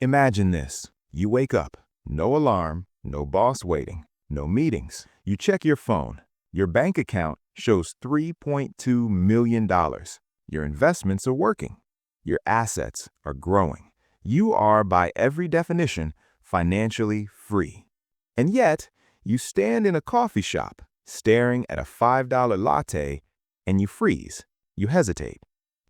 Imagine this. You wake up, no alarm, no boss waiting, no meetings. You check your phone. Your bank account shows $3.2 million. Your investments are working. Your assets are growing. You are, by every definition, financially free. And yet, you stand in a coffee shop, staring at a $5 latte, and you freeze. You hesitate.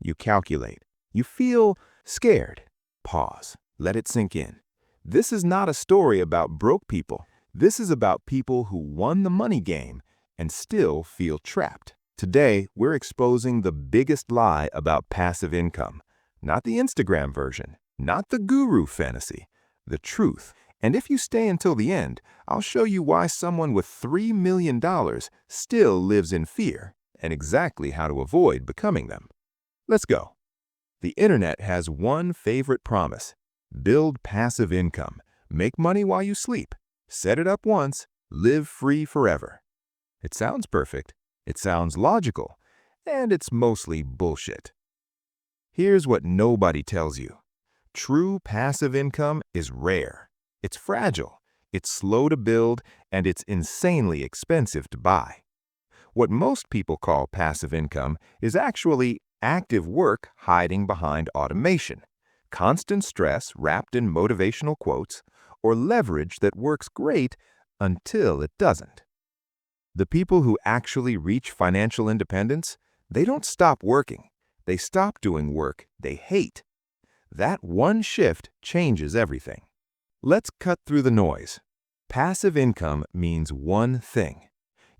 You calculate. You feel scared. Pause. Let it sink in. This is not a story about broke people. This is about people who won the money game and still feel trapped. Today, we're exposing the biggest lie about passive income. Not the Instagram version, not the guru fantasy, the truth. And if you stay until the end, I'll show you why someone with $3 million still lives in fear and exactly how to avoid becoming them. Let's go. The internet has one favorite promise. Build passive income. Make money while you sleep. Set it up once. Live free forever. It sounds perfect. It sounds logical. And it's mostly bullshit. Here's what nobody tells you. True passive income is rare. It's fragile. It's slow to build, and it's insanely expensive to buy. What most people call passive income is actually active work hiding behind automation, constant stress wrapped in motivational quotes, or leverage that works great until it doesn't. The people who actually reach financial independence, they don't stop working. They stop doing work they hate. That one shift changes everything. Let's cut through the noise. Passive income means one thing.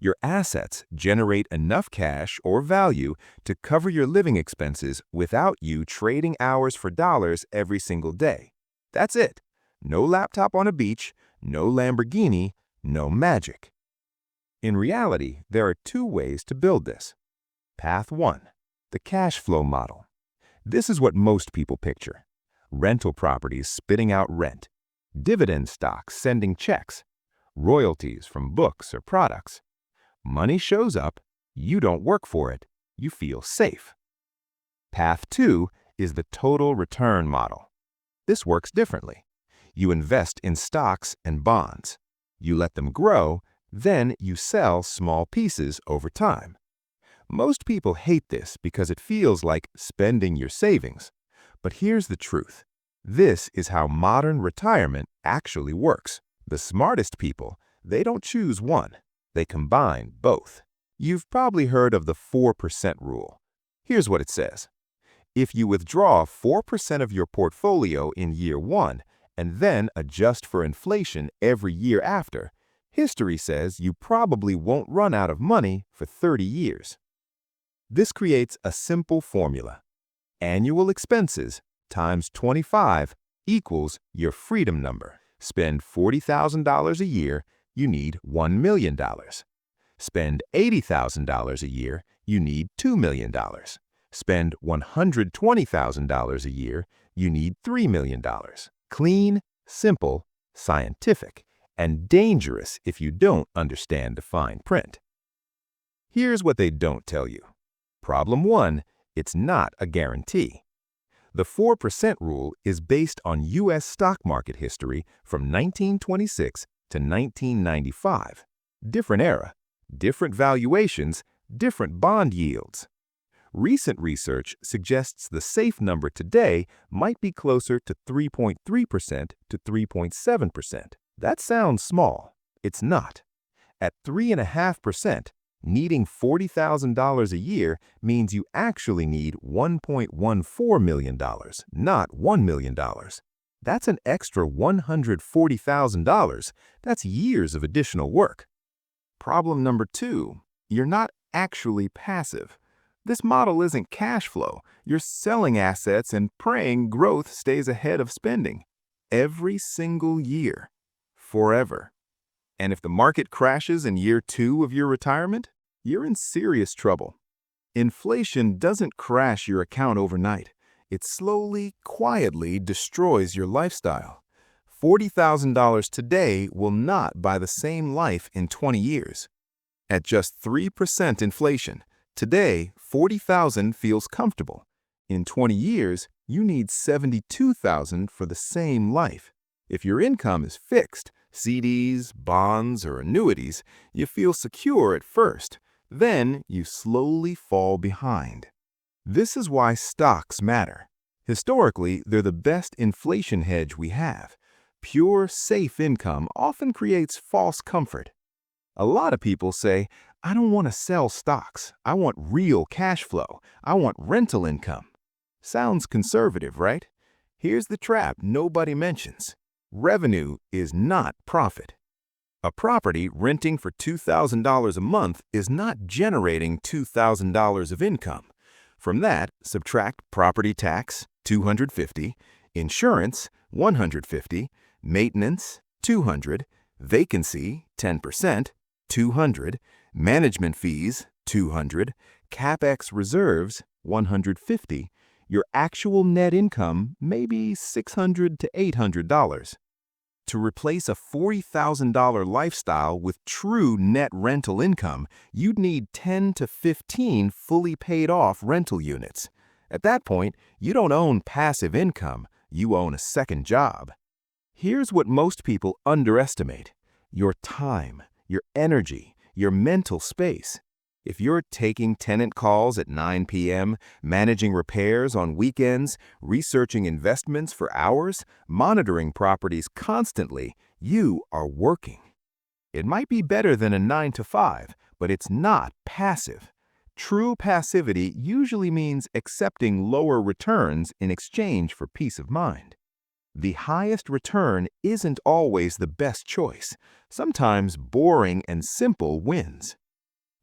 Your assets generate enough cash or value to cover your living expenses without you trading hours for dollars every single day. That's it. No laptop on a beach, no Lamborghini, no magic. In reality, there are two ways to build this. Path 1. The cash flow model. This is what most people picture. Rental properties spitting out rent. Dividend stocks sending checks. Royalties from books or products. Money shows up, you don't work for it, you feel safe. Path 2 is the total return model. This works differently. You invest in stocks and bonds. You let them grow, then you sell small pieces over time. Most people hate this because it feels like spending your savings. But here's the truth. This is how modern retirement actually works. The smartest people, they don't choose one. They combine both. You've probably heard of the 4% rule. Here's what it says. If you withdraw 4% of your portfolio in year 1 and then adjust for inflation every year after, history says you probably won't run out of money for 30 years. This creates a simple formula. Annual expenses times 25 equals your freedom number. Spend $40,000 a year, you need $1 million. Spend $80,000 a year, you need $2 million. Spend $120,000 a year, you need $3 million. Clean, simple, scientific, and dangerous if you don't understand the fine print. Here's what they don't tell you. Problem 1, it's not a guarantee. The 4% rule is based on U.S. stock market history from 1926 to 1995. Different era, different valuations, different bond yields. Recent research suggests the safe number today might be closer to 3.3% to 3.7%. That sounds small. It's not. At 3.5%, needing $40,000 a year means you actually need $1.14 million, not $1 million. That's an extra $140,000. That's years of additional work. Problem number 2, you're not actually passive. This model isn't cash flow. You're selling assets and praying growth stays ahead of spending. Every single year. Forever. And if the market crashes in year 2 of your retirement, you're in serious trouble. Inflation doesn't crash your account overnight. It slowly, quietly destroys your lifestyle. $40,000 today will not buy the same life in 20 years. At just 3% inflation, today $40,000 feels comfortable. In 20 years, You need $72,000 for the same life. If your income is fixed, CDs, bonds, or annuities, you feel secure at first. Then you slowly fall behind. This is why stocks matter. Historically, they're the best inflation hedge we have. Pure, safe income often creates false comfort. A lot of people say, I don't want to sell stocks. I want real cash flow. I want rental income. Sounds conservative, right? Here's the trap nobody mentions. Revenue is not profit. A property renting for $2,000 a month is not generating $2,000 of income. From that, subtract property tax, $250, insurance, $150, maintenance, $200, vacancy, 10%, $200, management fees, $200, CapEx reserves, $150. Your actual net income may be $600 to $800. To replace a $40,000 lifestyle with true net rental income, you'd need 10 to 15 fully paid off rental units. At that point, you don't own passive income, you own a second job. Here's what most people underestimate: your time, your energy, your mental space. If you're taking tenant calls at 9 p.m., managing repairs on weekends, researching investments for hours, monitoring properties constantly, you are working. It might be better than a 9 to 5, but it's not passive. True passivity usually means accepting lower returns in exchange for peace of mind. The highest return isn't always the best choice. Sometimes boring and simple wins.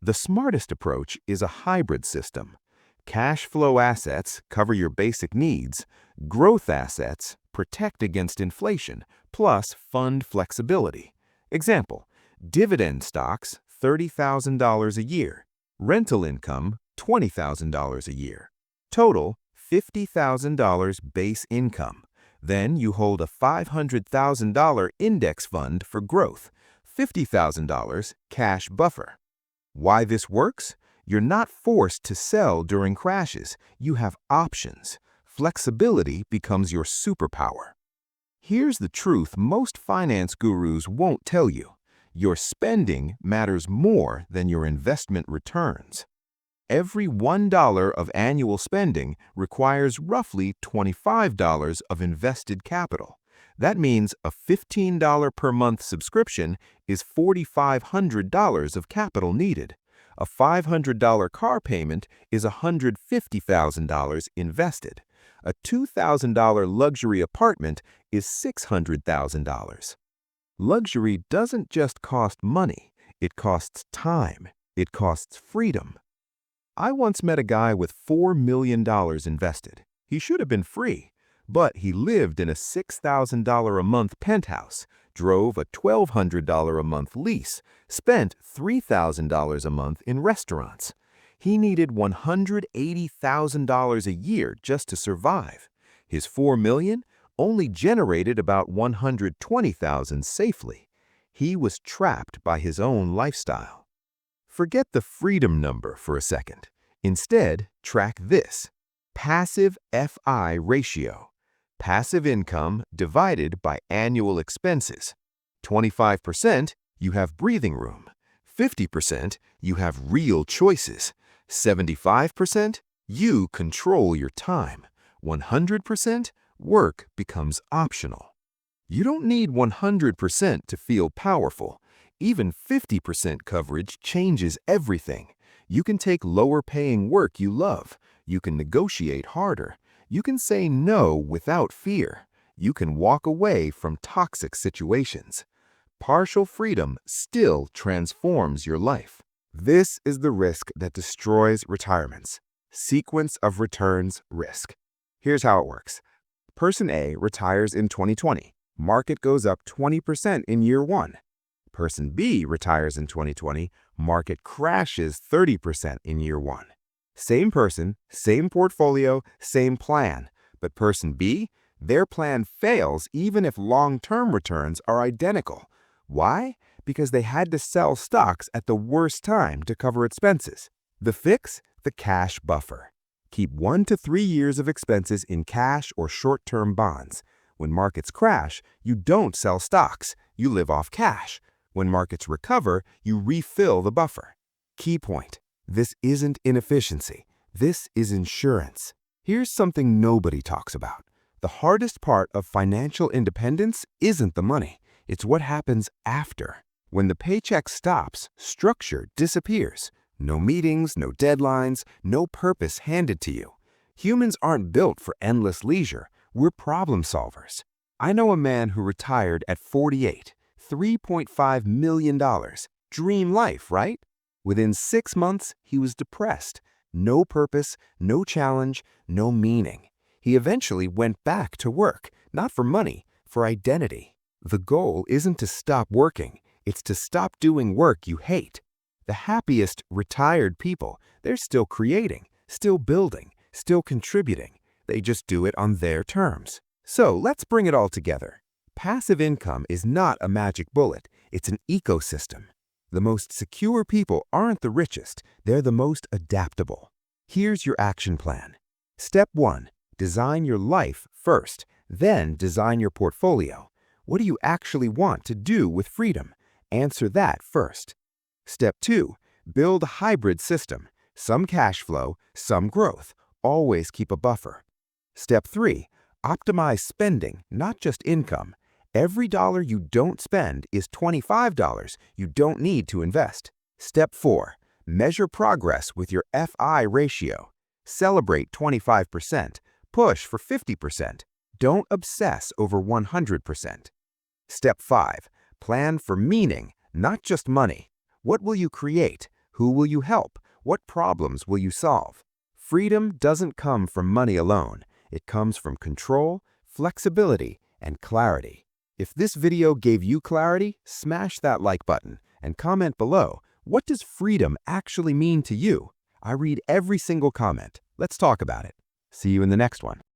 The smartest approach is a hybrid system. Cash flow assets cover your basic needs. Growth assets protect against inflation, plus fund flexibility. Example, dividend stocks, $30,000 a year. Rental income, $20,000 a year. Total, $50,000 base income. Then you hold a $500,000 index fund for growth, $50,000 cash buffer. Why this works? You're not forced to sell during crashes. You have options. Flexibility becomes your superpower. Here's the truth most finance gurus won't tell you. Your spending matters more than your investment returns. Every $1 of annual spending requires roughly $25 of invested capital. That means a $15 per month subscription is $4,500 of capital needed. A $500 car payment is $150,000 invested. A $2,000 luxury apartment is $600,000. Luxury doesn't just cost money, it costs time, it costs freedom. I once met a guy with $4 million invested. He should have been free, but he lived in a $6,000 a month penthouse, drove a $1,200 a month lease, spent $3,000 a month in restaurants. He needed $180,000 a year just to survive. His $4 million only generated about $120,000 safely. He was trapped by his own lifestyle. Forget the freedom number for a second. Instead, track this: passive FI ratio. Passive income divided by annual expenses. 25%, you have breathing room. 50%, you have real choices. 75%, you control your time. 100%, work becomes optional. You don't need 100% to feel powerful. Even 50% coverage changes everything. You can take lower-paying work you love. You can negotiate harder. You can say no without fear. You can walk away from toxic situations. Partial freedom still transforms your life. This is the risk that destroys retirements. Sequence of returns risk. Here's how it works. Person A retires in 2020. Market goes up 20% in year one. Person B retires in 2020. Market crashes 30% in year one. Same person, same portfolio, same plan. But person B, their plan fails even if long-term returns are identical. Why? Because they had to sell stocks at the worst time to cover expenses. The fix? The cash buffer. Keep 1 to 3 years of expenses in cash or short-term bonds. When markets crash, you don't sell stocks, you live off cash. When markets recover, you refill the buffer. Key point: this isn't inefficiency, this is insurance. Here's something nobody talks about. The hardest part of financial independence isn't the money, it's what happens after. When the paycheck stops, structure disappears. No meetings, no deadlines, no purpose handed to you. Humans aren't built for endless leisure, we're problem solvers. I know a man who retired at 48, $3.5 million. Dream life, right? Within 6 months, he was depressed. No purpose, no challenge, no meaning. He eventually went back to work, not for money, for identity. The goal isn't to stop working, it's to stop doing work you hate. The happiest retired people, they're still creating, still building, still contributing. They just do it on their terms. So let's bring it all together. Passive income is not a magic bullet, it's an ecosystem. The most secure people aren't the richest, they're the most adaptable. Here's your action plan. Step 1. Design your life first, then design your portfolio. What do you actually want to do with freedom? Answer that first. Step 2. Build a hybrid system. Some cash flow, some growth. Always keep a buffer. Step 3. Optimize spending, not just income. Every dollar you don't spend is $25 you don't need to invest. Step 4. Measure progress with your FI ratio. Celebrate 25%. Push for 50%. Don't obsess over 100%. Step 5. Plan for meaning, not just money. What will you create? Who will you help? What problems will you solve? Freedom doesn't come from money alone. It comes from control, flexibility, and clarity. If this video gave you clarity, smash that like button and comment below, what does freedom actually mean to you? I read every single comment. Let's talk about it. See you in the next one.